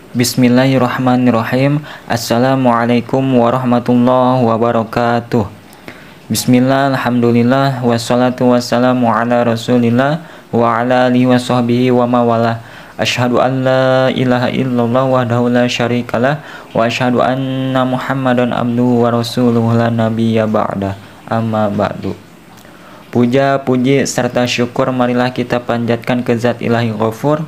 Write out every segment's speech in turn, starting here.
Bismillahirrahmanirrahim. Assalamualaikum warahmatullahi wabarakatuh. Bismillah, alhamdulillah, wassalatu wassalamu ala rasulillah wa ala alihi wa sahbihi wa mawalah. Asyhadu an la ilaha illallah wahdahu la syarikalah wa asyhadu anna muhammadan abduhu wa rasuluhu la nabiyya ba'dah. Amma ba'du. Puja, puji, serta syukur marilah kita panjatkan ke zat ilahi ghafur.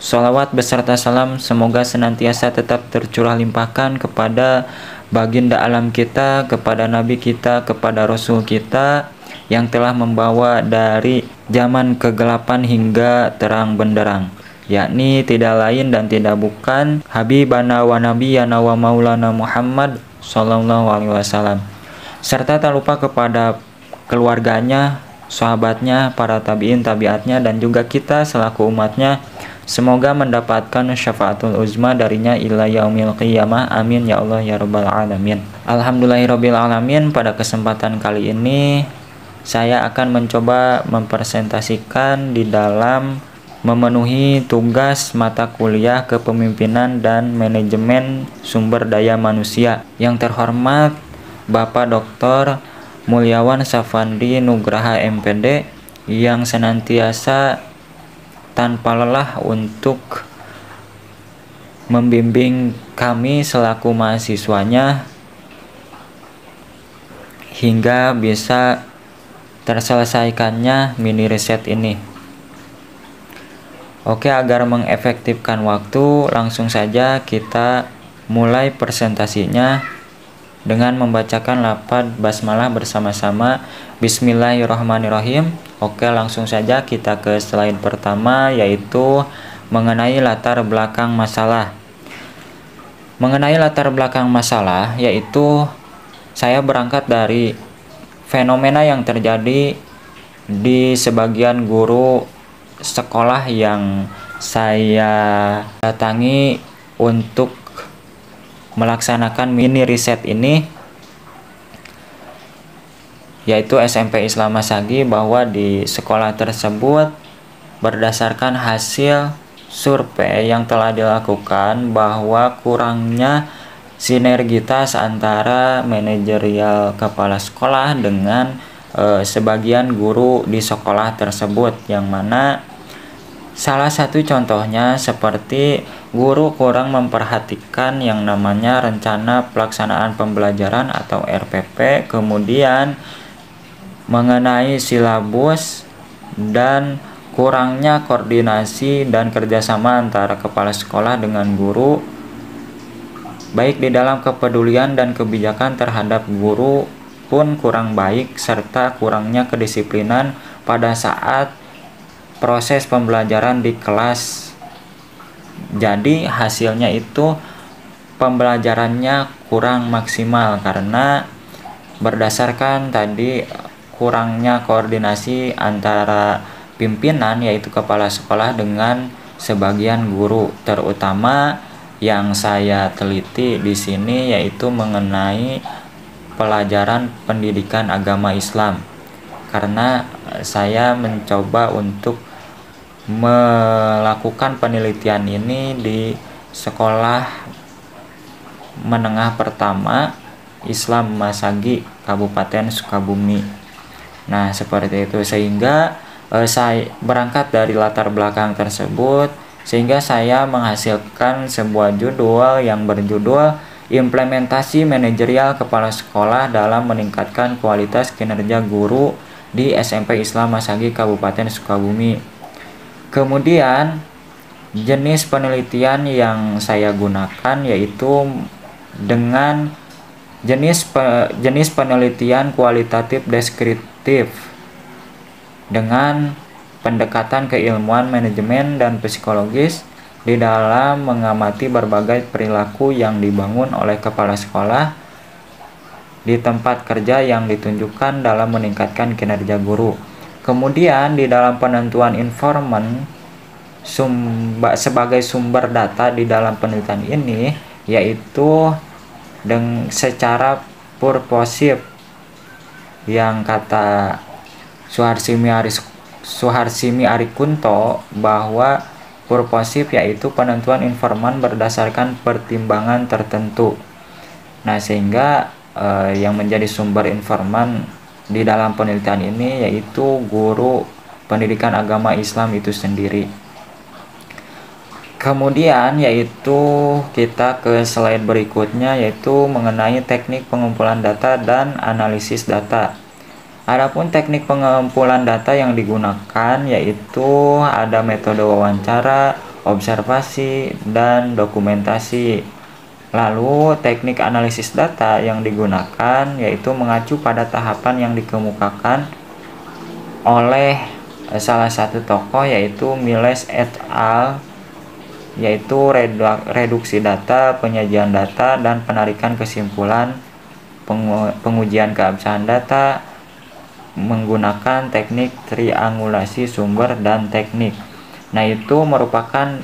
Salawat beserta salam semoga senantiasa tetap tercurah limpahkan kepada baginda alam kita, kepada nabi kita, kepada rasul kita yang telah membawa dari zaman kegelapan hingga terang benderang, yakni tidak lain dan tidak bukan Habibana wa Nabiyana wa Maulana Muhammad sallallahu alaihi wasallam, serta tak lupa kepada keluarganya, sahabatnya, para tabi'in tabi'atnya, dan juga kita selaku umatnya. Semoga mendapatkan syafaatul uzma darinya ila yaumil qiyamah. Amin ya Allah ya rabbal alamin. Alhamdulillahirabbil alamin. Pada kesempatan kali ini saya akan mencoba mempresentasikan di dalam memenuhi tugas mata kuliah Kepemimpinan dan Manajemen Sumber Daya Manusia. Yang terhormat Bapak Dr. Mulyawan Safandi Nugraha MPD yang senantiasa tanpa lelah untuk membimbing kami selaku mahasiswanya hingga bisa terselesaikannya mini riset ini. Oke, agar mengefektifkan waktu, langsung saja kita mulai presentasinya dengan membacakan lafaz basmalah bersama-sama. Bismillahirrahmanirrahim. Oke, langsung saja kita ke slide pertama, yaitu mengenai latar belakang masalah. Mengenai latar belakang masalah, yaitu saya berangkat dari fenomena yang terjadi di sebagian guru sekolah yang saya datangi untuk melaksanakan mini riset ini, yaitu SMP Islam Masagi, bahwa di sekolah tersebut berdasarkan hasil survei yang telah dilakukan bahwa kurangnya sinergitas antara manajerial kepala sekolah dengan sebagian guru di sekolah tersebut, yang mana salah satu contohnya seperti guru kurang memperhatikan yang namanya rencana pelaksanaan pembelajaran atau RPP, kemudian mengenai silabus, dan kurangnya koordinasi dan kerjasama antara kepala sekolah dengan guru, baik di dalam kepedulian dan kebijakan terhadap guru pun kurang baik, serta kurangnya kedisiplinan pada saat proses pembelajaran di kelas. Jadi hasilnya itu pembelajarannya kurang maksimal karena berdasarkan tadi kurangnya koordinasi antara pimpinan, yaitu kepala sekolah, dengan sebagian guru, terutama yang saya teliti di sini yaitu mengenai pelajaran pendidikan agama Islam, karena saya mencoba untuk melakukan penelitian ini di sekolah menengah pertama Islam Masagi Kabupaten Sukabumi. Nah, seperti itu, sehingga saya berangkat dari latar belakang tersebut sehingga saya menghasilkan sebuah judul yang berjudul Implementasi Manajerial Kepala Sekolah dalam Meningkatkan Kualitas Kinerja Guru di SMP Islam Masagi Kabupaten Sukabumi. Kemudian jenis penelitian yang saya gunakan yaitu dengan jenis penelitian kualitatif deskriptif dengan pendekatan keilmuan manajemen dan psikologis di dalam mengamati berbagai perilaku yang dibangun oleh kepala sekolah di tempat kerja yang ditunjukkan dalam meningkatkan kinerja guru. Kemudian di dalam penentuan informan sebagai sumber data di dalam penelitian ini, yaitu secara purposif, yang kata Suharsimi Arikunto bahwa purposif, yaitu penentuan informan berdasarkan pertimbangan tertentu. Nah, sehingga yang menjadi sumber informan di dalam penelitian ini yaitu guru pendidikan agama Islam itu sendiri. Kemudian yaitu kita ke slide berikutnya, yaitu mengenai teknik pengumpulan data dan analisis data. Adapun teknik pengumpulan data yang digunakan yaitu ada metode wawancara, observasi, dan dokumentasi. Lalu teknik analisis data yang digunakan yaitu mengacu pada tahapan yang dikemukakan oleh salah satu tokoh yaitu Miles et al., yaitu reduksi data, penyajian data, dan penarikan kesimpulan, pengujian keabsahan data menggunakan teknik triangulasi sumber dan teknik. Nah, itu merupakan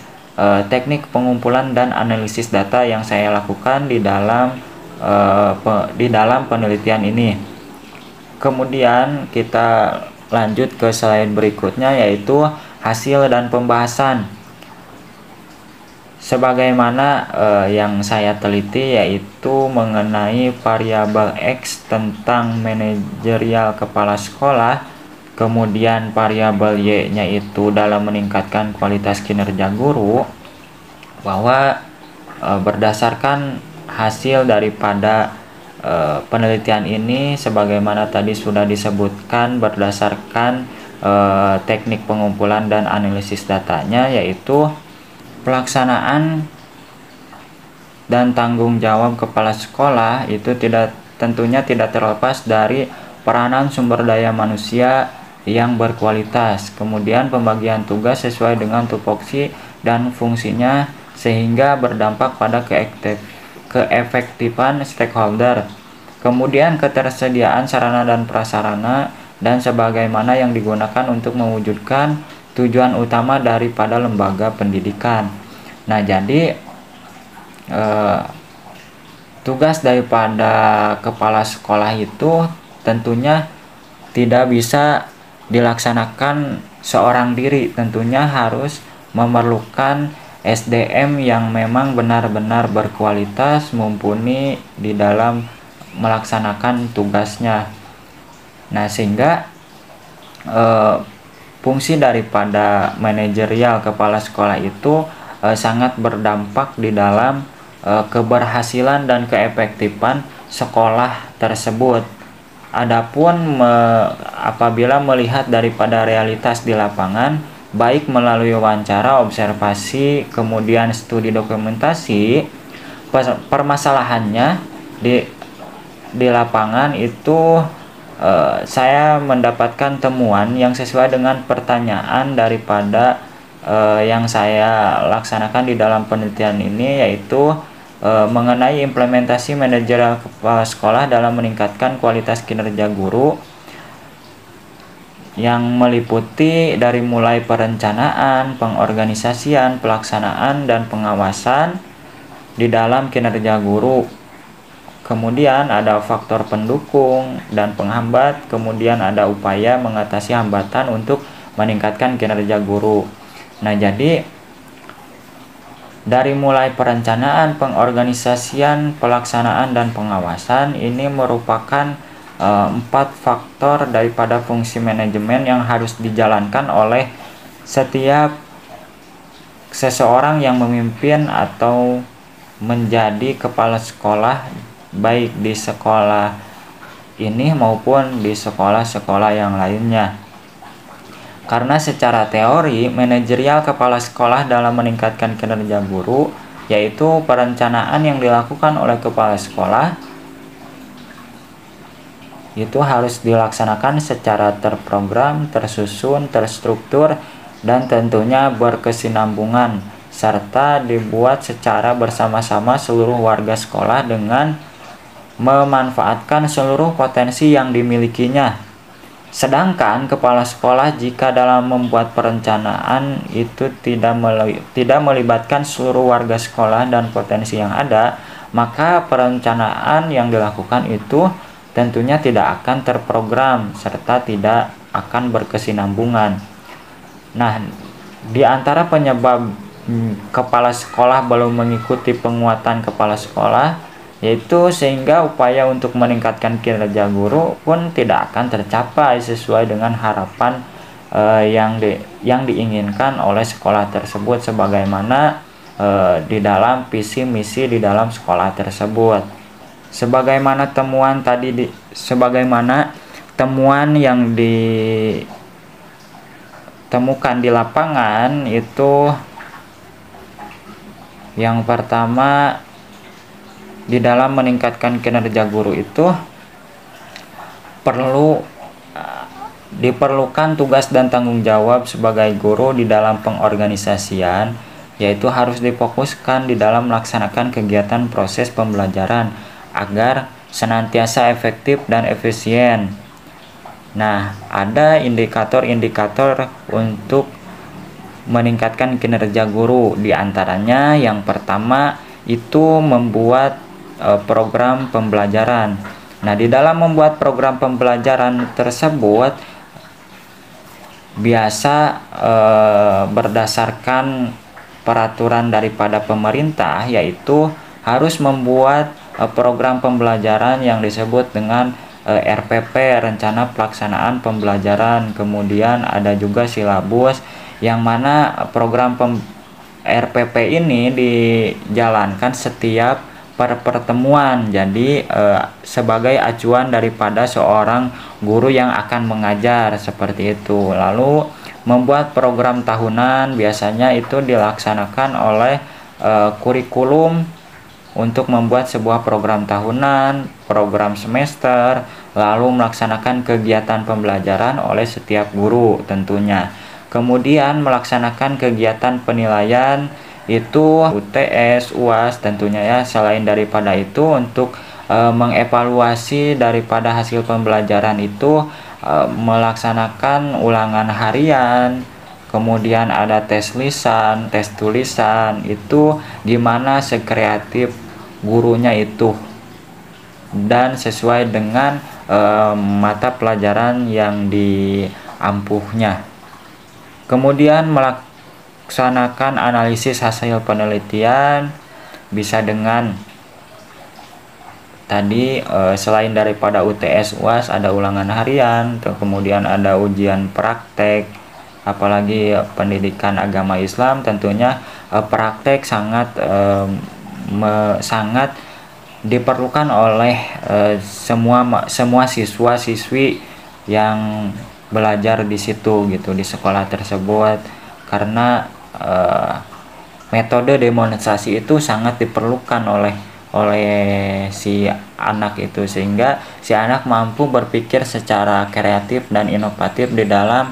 teknik pengumpulan dan analisis data yang saya lakukan di dalam penelitian ini. Kemudian kita lanjut ke slide berikutnya, yaitu hasil dan pembahasan. Sebagaimana yang saya teliti yaitu mengenai variabel X tentang manajerial kepala sekolah, kemudian variabel Y-nya itu dalam meningkatkan kualitas kinerja guru, bahwa berdasarkan hasil daripada penelitian ini sebagaimana tadi sudah disebutkan berdasarkan teknik pengumpulan dan analisis datanya, yaitu pelaksanaan dan tanggung jawab kepala sekolah itu tentunya tidak terlepas dari peranan sumber daya manusia yang berkualitas, kemudian pembagian tugas sesuai dengan tupoksi dan fungsinya sehingga berdampak pada keefektifan stakeholder, kemudian ketersediaan sarana dan prasarana, dan sebagaimana yang digunakan untuk mewujudkan tujuan utama daripada lembaga pendidikan. Nah, jadi tugas daripada kepala sekolah itu tentunya tidak bisa dilaksanakan seorang diri, tentunya harus memerlukan SDM yang memang benar-benar berkualitas, mumpuni di dalam melaksanakan tugasnya. Nah, sehingga fungsi daripada manajerial kepala sekolah itu sangat berdampak di dalam keberhasilan dan keefektifan sekolah tersebut. Adapun apabila melihat daripada realitas di lapangan, baik melalui wawancara, observasi, kemudian studi dokumentasi, permasalahannya di lapangan itu saya mendapatkan temuan yang sesuai dengan pertanyaan daripada yang saya laksanakan di dalam penelitian ini, yaitu mengenai implementasi manajerial kepala sekolah dalam meningkatkan kualitas kinerja guru, yang meliputi dari mulai perencanaan, pengorganisasian, pelaksanaan, dan pengawasan di dalam kinerja guru. Kemudian ada faktor pendukung dan penghambat, kemudian ada upaya mengatasi hambatan untuk meningkatkan kinerja guru. Nah, jadi dari mulai perencanaan, pengorganisasian, pelaksanaan, dan pengawasan ini merupakan 4 faktor daripada fungsi manajemen yang harus dijalankan oleh setiap seseorang yang memimpin atau menjadi kepala sekolah, baik di sekolah ini maupun di sekolah-sekolah yang lainnya. Karena secara teori, manajerial kepala sekolah dalam meningkatkan kinerja guru, yaitu perencanaan yang dilakukan oleh kepala sekolah, itu harus dilaksanakan secara terprogram, tersusun, terstruktur, dan tentunya berkesinambungan, serta dibuat secara bersama-sama seluruh warga sekolah dengan memanfaatkan seluruh potensi yang dimilikinya. Sedangkan kepala sekolah jika dalam membuat perencanaan itu tidak melibatkan seluruh warga sekolah dan potensi yang ada, maka perencanaan yang dilakukan itu tentunya tidak akan terprogram serta tidak akan berkesinambungan. Nah, Di antara penyebab kepala sekolah belum mengikuti penguatan kepala sekolah, yaitu sehingga upaya untuk meningkatkan kinerja guru pun tidak akan tercapai sesuai dengan harapan yang diinginkan oleh sekolah tersebut, sebagaimana di dalam visi misi di dalam sekolah tersebut. Sebagaimana temuan yang ditemukan di lapangan itu, yang pertama, di dalam meningkatkan kinerja guru itu diperlukan tugas dan tanggung jawab sebagai guru di dalam pengorganisasian, yaitu harus difokuskan di dalam melaksanakan kegiatan proses pembelajaran agar senantiasa efektif dan efisien. Nah, ada indikator-indikator untuk meningkatkan kinerja guru. Di antaranya yang pertama itu membuat program pembelajaran. Nah, di dalam membuat program pembelajaran tersebut biasa berdasarkan peraturan daripada pemerintah, yaitu harus membuat program pembelajaran yang disebut dengan RPP, Rencana Pelaksanaan Pembelajaran. Kemudian ada juga silabus, yang mana program RPP ini dijalankan setiap pertemuan. Jadi sebagai acuan daripada seorang guru yang akan mengajar, seperti itu. Lalu membuat program tahunan biasanya itu dilaksanakan oleh kurikulum untuk membuat sebuah program tahunan, program semester, lalu melaksanakan kegiatan pembelajaran oleh setiap guru tentunya. Kemudian melaksanakan kegiatan penilaian itu UTS, UAS tentunya ya. Selain daripada itu, untuk mengevaluasi daripada hasil pembelajaran itu melaksanakan ulangan harian, kemudian ada tes lisan, tes tulisan, itu gimana sekreatif gurunya itu dan sesuai dengan mata pelajaran yang diampuhnya. Kemudian melaksanakan analisis hasil penelitian bisa dengan tadi selain daripada UTS, UAS, ada ulangan harian, kemudian ada ujian praktek. Apalagi pendidikan agama Islam, tentunya praktek sangat diperlukan oleh semua siswa-siswi yang belajar di situ gitu, di sekolah tersebut, karena metode demonstrasi itu sangat diperlukan oleh si anak itu, sehingga si anak mampu berpikir secara kreatif dan inovatif di dalam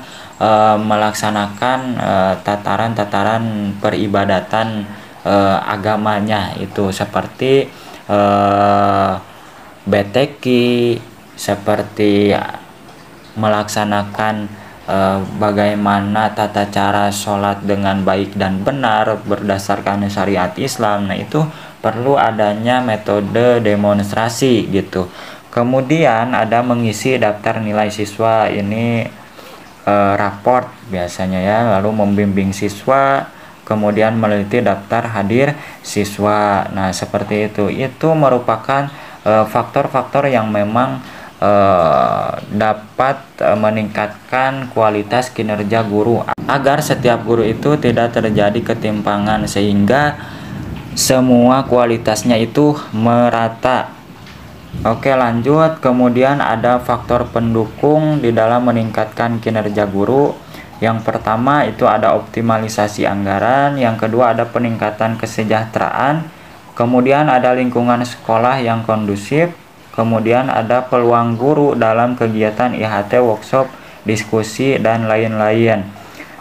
melaksanakan tataran-tataran peribadatan agamanya itu, seperti BTQ, seperti melaksanakan bagaimana tata cara sholat dengan baik dan benar berdasarkan syariat Islam. Nah, itu perlu adanya metode demonstrasi gitu. Kemudian ada mengisi daftar nilai siswa, ini raport biasanya ya, lalu membimbing siswa, kemudian meneliti daftar hadir siswa. Nah, seperti itu merupakan faktor-faktor yang memang dapat meningkatkan kualitas kinerja guru, agar setiap guru itu tidak terjadi ketimpangan sehingga semua kualitasnya itu merata. Oke, lanjut. Kemudian ada faktor pendukung di dalam meningkatkan kinerja guru. Yang pertama itu ada optimalisasi anggaran, yang kedua ada peningkatan kesejahteraan, kemudian ada lingkungan sekolah yang kondusif, kemudian ada peluang guru dalam kegiatan IHT, workshop, diskusi, dan lain-lain.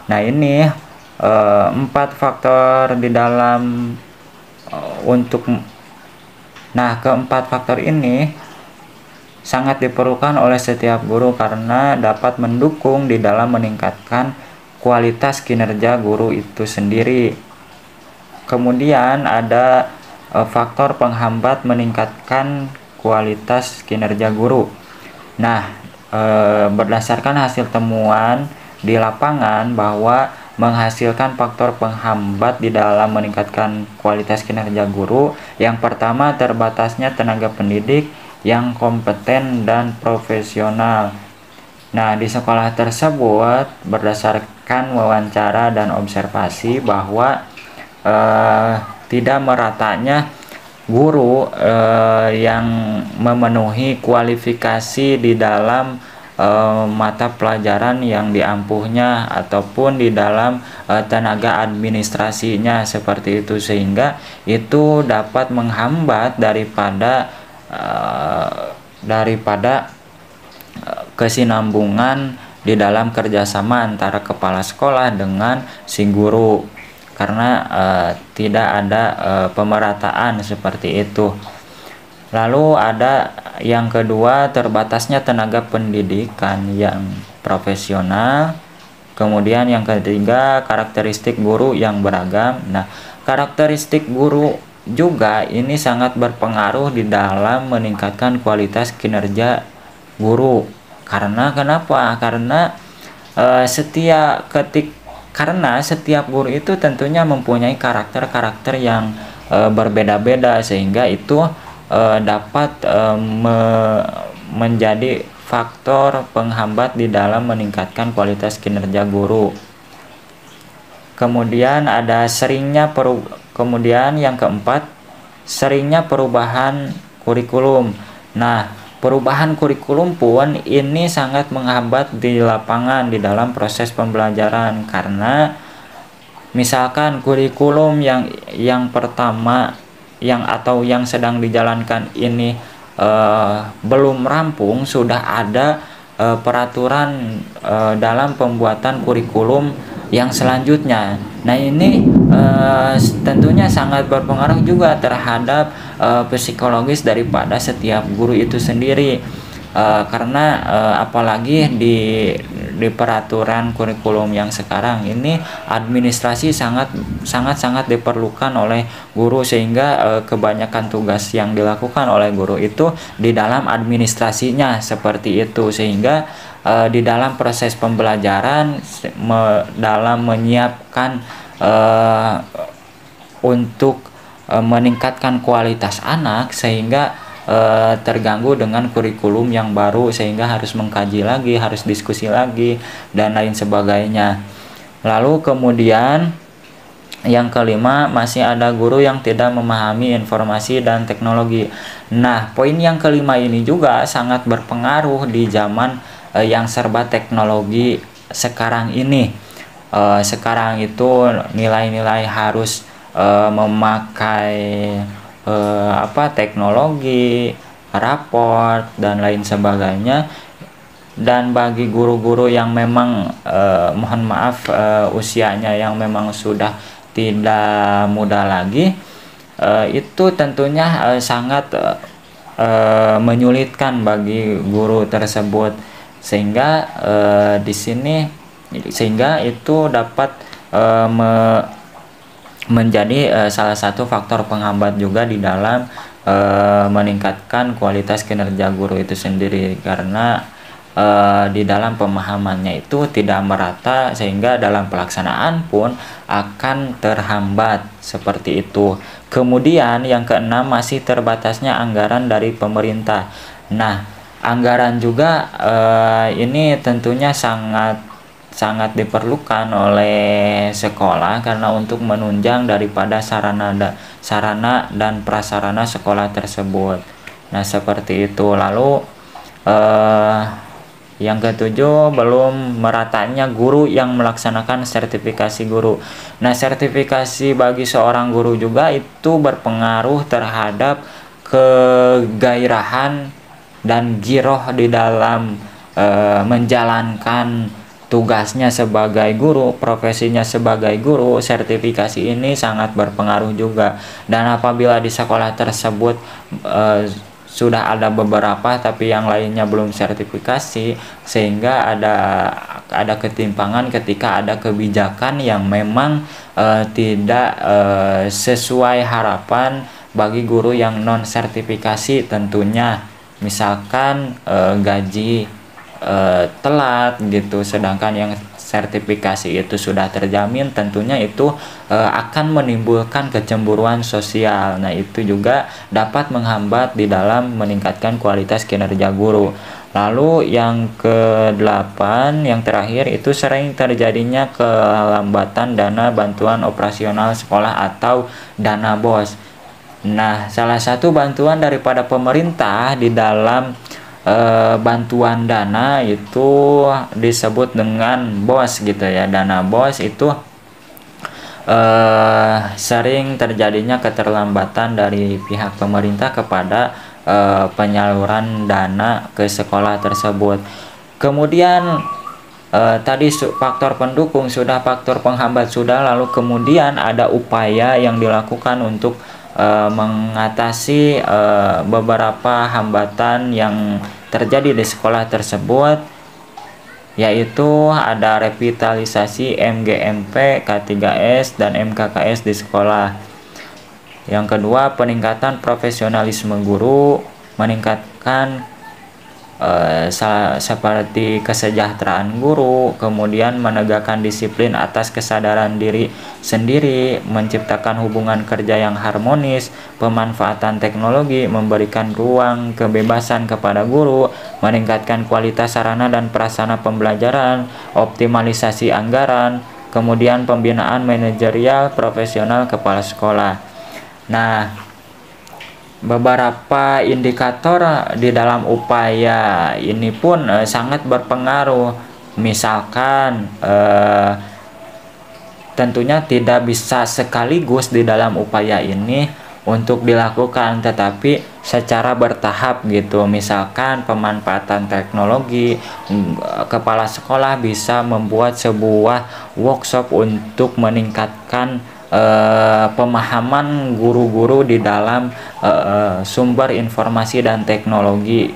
Nah, ini 4 faktor di dalam keempat faktor ini sangat diperlukan oleh setiap guru karena dapat mendukung di dalam meningkatkan kualitas kinerja guru itu sendiri. Kemudian ada faktor penghambat meningkatkan kualitas kinerja guru. Nah, berdasarkan hasil temuan di lapangan bahwa menghasilkan faktor penghambat di dalam meningkatkan kualitas kinerja guru. Yang pertama, terbatasnya tenaga pendidik yang kompeten dan profesional. Nah, di sekolah tersebut berdasarkan wawancara dan observasi bahwa tidak meratanya guru yang memenuhi kualifikasi di dalam mata pelajaran yang diampuhnya ataupun di dalam tenaga administrasinya seperti itu, sehingga itu dapat menghambat daripada kesinambungan di dalam kerjasama antara kepala sekolah dengan si guru, karena tidak ada pemerataan seperti itu. Lalu ada yang kedua, terbatasnya tenaga pendidikan yang profesional. Kemudian yang ketiga, karakteristik guru yang beragam. Nah, karakteristik guru juga ini sangat berpengaruh di dalam meningkatkan kualitas kinerja guru. Karena kenapa? Karena setiap guru itu tentunya mempunyai karakter-karakter yang berbeda-beda, sehingga itu dapat menjadi faktor penghambat di dalam meningkatkan kualitas kinerja guru. Kemudian kemudian yang keempat, seringnya perubahan kurikulum. Nah, perubahan kurikulum pun ini sangat menghambat di lapangan di dalam proses pembelajaran, karena misalkan kurikulum yang pertama yang sedang dijalankan ini belum rampung, sudah ada peraturan dalam pembuatan kurikulum yang selanjutnya. Nah, ini tentunya sangat berpengaruh juga terhadap psikologis daripada setiap guru itu sendiri, karena apalagi di peraturan kurikulum yang sekarang ini, administrasi sangat diperlukan oleh guru, sehingga kebanyakan tugas yang dilakukan oleh guru itu di dalam administrasinya seperti itu, sehingga di dalam proses pembelajaran dalam menyiapkan untuk meningkatkan kualitas anak, sehingga terganggu dengan kurikulum yang baru, sehingga harus mengkaji lagi, harus diskusi lagi, dan lain sebagainya. Lalu kemudian yang kelima, masih ada guru yang tidak memahami informasi dan teknologi. Nah, poin yang kelima ini juga sangat berpengaruh di zaman yang serba teknologi sekarang ini. Sekarang itu nilai-nilai harus memakai teknologi, raport, dan lain sebagainya. Dan bagi guru-guru yang memang mohon maaf usianya yang memang sudah tidak muda lagi, itu tentunya sangat menyulitkan bagi guru tersebut, sehingga sehingga itu dapat menjadi salah satu faktor penghambat juga di dalam meningkatkan kualitas kinerja guru itu sendiri, karena di dalam pemahamannya itu tidak merata, sehingga dalam pelaksanaan pun akan terhambat seperti itu. Kemudian yang keenam, masih terbatasnya anggaran dari pemerintah. Nah, anggaran juga ini tentunya sangat diperlukan oleh sekolah, karena untuk menunjang daripada sarana dan prasarana sekolah tersebut. Nah, seperti itu. Lalu yang ketujuh, belum meratanya guru yang melaksanakan sertifikasi guru. Nah, sertifikasi bagi seorang guru juga itu berpengaruh terhadap kegairahan dan giroh di dalam menjalankan tugasnya sebagai guru, profesinya sebagai guru. Sertifikasi ini sangat berpengaruh juga. Dan apabila di sekolah tersebut sudah ada beberapa tapi yang lainnya belum sertifikasi, sehingga ada ketimpangan ketika ada kebijakan yang memang tidak sesuai harapan bagi guru yang non sertifikasi tentunya. Misalkan gaji telat gitu, sedangkan yang sertifikasi itu sudah terjamin, tentunya itu akan menimbulkan kecemburuan sosial. Nah, itu juga dapat menghambat di dalam meningkatkan kualitas kinerja guru. Lalu yang ke-8, yang terakhir, itu sering terjadinya kelambatan dana bantuan operasional sekolah atau dana BOS. Nah, salah satu bantuan daripada pemerintah di dalam bantuan dana itu disebut dengan BOS gitu ya. Dana BOS itu sering terjadinya keterlambatan dari pihak pemerintah kepada penyaluran dana ke sekolah tersebut. Kemudian tadi faktor pendukung sudah, faktor penghambat sudah, lalu kemudian ada upaya yang dilakukan untuk mengatasi beberapa hambatan yang terjadi di sekolah tersebut, yaitu ada revitalisasi MGMP, K3S, dan MKKS di sekolah. Yang kedua, peningkatan profesionalisme guru, meningkatkan seperti kesejahteraan guru, kemudian menegakkan disiplin atas kesadaran diri sendiri, menciptakan hubungan kerja yang harmonis, pemanfaatan teknologi, memberikan ruang kebebasan kepada guru, meningkatkan kualitas sarana dan prasarana pembelajaran, optimalisasi anggaran, kemudian pembinaan manajerial profesional kepala sekolah. Nah, beberapa indikator di dalam upaya ini pun sangat berpengaruh. Misalkan tentunya tidak bisa sekaligus di dalam upaya ini untuk dilakukan, tetapi secara bertahap gitu. Misalkan pemanfaatan teknologi, kepala sekolah bisa membuat sebuah workshop untuk meningkatkan pemahaman guru-guru di dalam sumber informasi dan teknologi.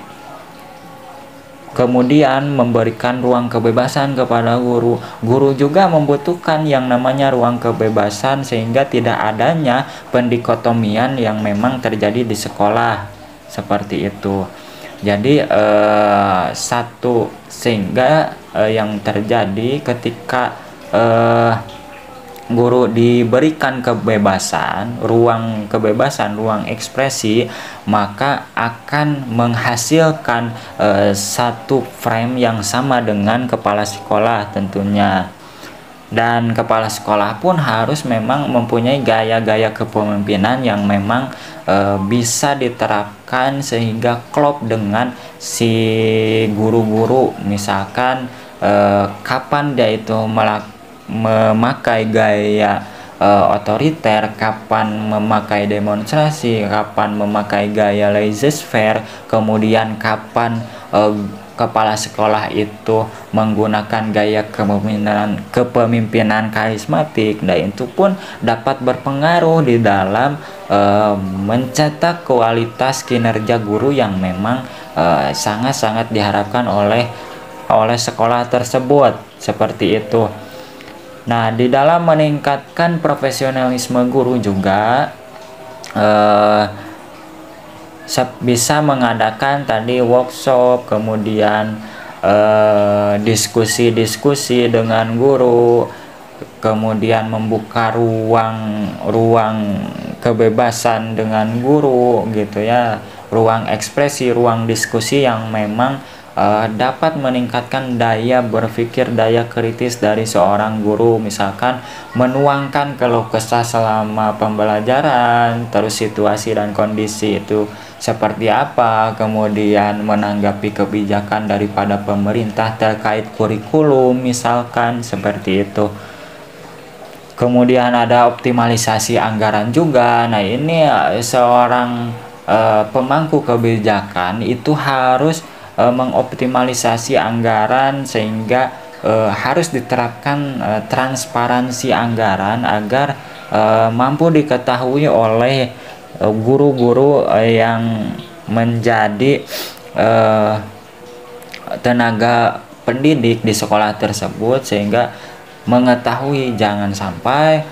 Kemudian memberikan ruang kebebasan kepada guru. Guru juga membutuhkan yang namanya ruang kebebasan, sehingga tidak adanya pendikotomian yang memang terjadi di sekolah seperti itu. Jadi sehingga yang terjadi ketika guru diberikan kebebasan, ruang ekspresi, maka akan menghasilkan satu frame yang sama dengan kepala sekolah tentunya. Dan kepala sekolah pun harus memang mempunyai gaya-gaya kepemimpinan yang memang bisa diterapkan sehingga klop dengan si guru-guru. Misalkan kapan dia itu memakai gaya otoriter, kapan memakai demonstrasi, kapan memakai gaya laissez-faire, kemudian kapan kepala sekolah itu menggunakan gaya kepemimpinan karismatik. Dan itu pun dapat berpengaruh di dalam mencetak kualitas kinerja guru yang memang sangat-sangat diharapkan oleh sekolah tersebut, seperti itu. Nah, di dalam meningkatkan profesionalisme guru juga bisa mengadakan tadi workshop, kemudian diskusi-diskusi dengan guru, kemudian membuka ruang kebebasan dengan guru gitu ya, ruang ekspresi, ruang diskusi yang memang dapat meningkatkan daya berpikir, daya kritis dari seorang guru. Misalkan menuangkan keluh kesah selama pembelajaran, terus situasi dan kondisi itu seperti apa, kemudian menanggapi kebijakan daripada pemerintah terkait kurikulum, misalkan seperti itu. Kemudian ada optimalisasi anggaran juga. Nah, ini seorang pemangku kebijakan itu harus mengoptimalisasi anggaran, sehingga harus diterapkan transparansi anggaran agar mampu diketahui oleh guru-guru yang menjadi tenaga pendidik di sekolah tersebut, sehingga mengetahui jangan sampai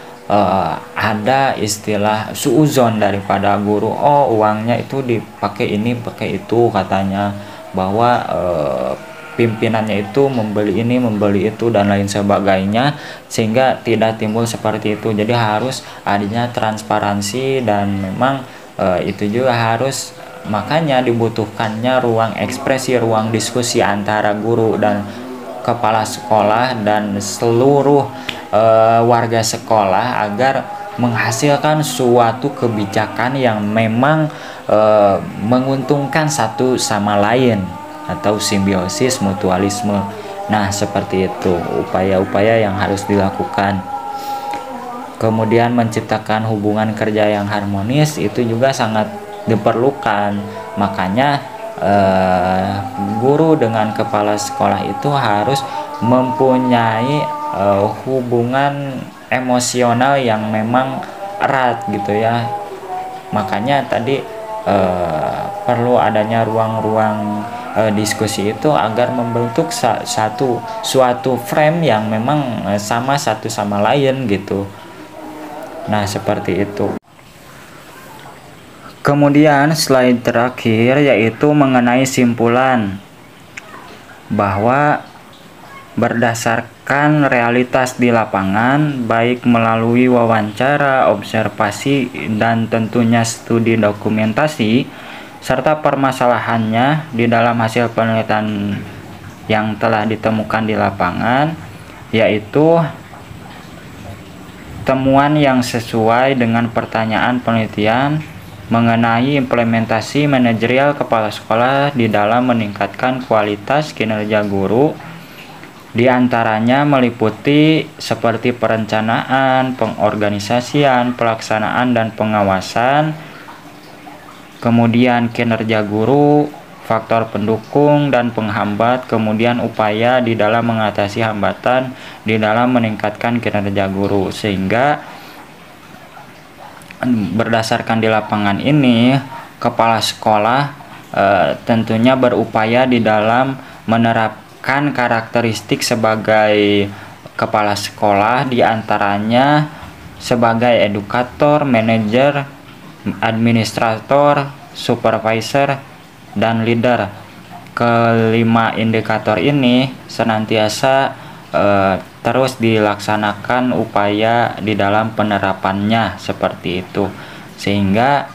ada istilah suuzon daripada guru, uangnya itu dipakai ini pakai itu, katanya bahwa pimpinannya itu membeli ini, membeli itu, dan lain sebagainya, sehingga tidak timbul seperti itu. Jadi harus adanya transparansi, dan memang itu juga harus, makanya dibutuhkannya ruang ekspresi, ruang diskusi antara guru dan kepala sekolah dan seluruh warga sekolah agar menghasilkan suatu kebijakan yang memang menguntungkan satu sama lain, atau simbiosis mutualisme. Nah, seperti itu upaya-upaya yang harus dilakukan. Kemudian menciptakan hubungan kerja yang harmonis itu juga sangat diperlukan. Makanya guru dengan kepala sekolah itu harus mempunyai hubungan emosional yang memang erat gitu ya. Makanya tadi perlu adanya ruang-ruang diskusi itu agar membentuk suatu frame yang memang sama satu sama lain gitu. Nah, seperti itu. Kemudian slide terakhir yaitu mengenai simpulan, bahwa berdasarkan realitas di lapangan, baik melalui wawancara, observasi, dan tentunya studi dokumentasi, serta permasalahannya di dalam hasil penelitian yang telah ditemukan di lapangan, yaitu temuan yang sesuai dengan pertanyaan penelitian mengenai implementasi manajerial kepala sekolah di dalam meningkatkan kualitas kinerja guru, di antaranya meliputi seperti perencanaan, pengorganisasian, pelaksanaan, dan pengawasan, kemudian kinerja guru, faktor pendukung dan penghambat, kemudian upaya di dalam mengatasi hambatan di dalam meningkatkan kinerja guru. Sehingga berdasarkan di lapangan ini, kepala sekolah tentunya berupaya di dalam menerapkan karakteristik sebagai kepala sekolah, di antaranya sebagai edukator, manajer, administrator, supervisor, dan leader. Kelima indikator ini senantiasa terus dilaksanakan upaya di dalam penerapannya seperti itu, sehingga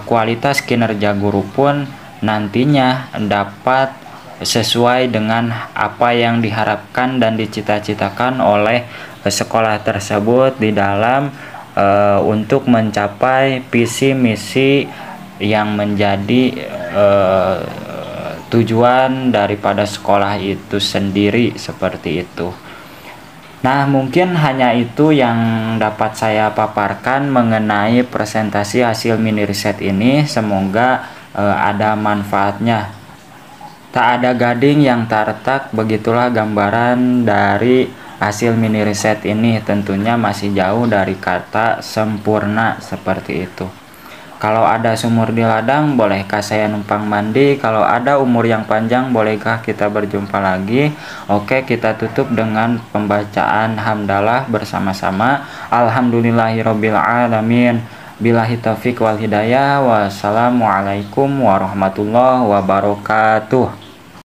kualitas kinerja guru pun nantinya dapat sesuai dengan apa yang diharapkan dan dicita-citakan oleh sekolah tersebut di dalam untuk mencapai visi misi yang menjadi tujuan daripada sekolah itu sendiri, seperti itu. Nah, mungkin hanya itu yang dapat saya paparkan mengenai presentasi hasil mini riset ini. Semoga ada manfaatnya. Tak ada gading yang tak retak, begitulah gambaran dari hasil mini riset ini. Tentunya masih jauh dari kata sempurna, seperti itu. Kalau ada sumur di ladang, bolehkah saya numpang mandi? Kalau ada umur yang panjang, bolehkah kita berjumpa lagi? Oke, kita tutup dengan pembacaan hamdalah bersama-sama. Alhamdulillahirabbil alamin. Billahi taufiq wal hidayah. Wassalamualaikum warahmatullahi wabarakatuh.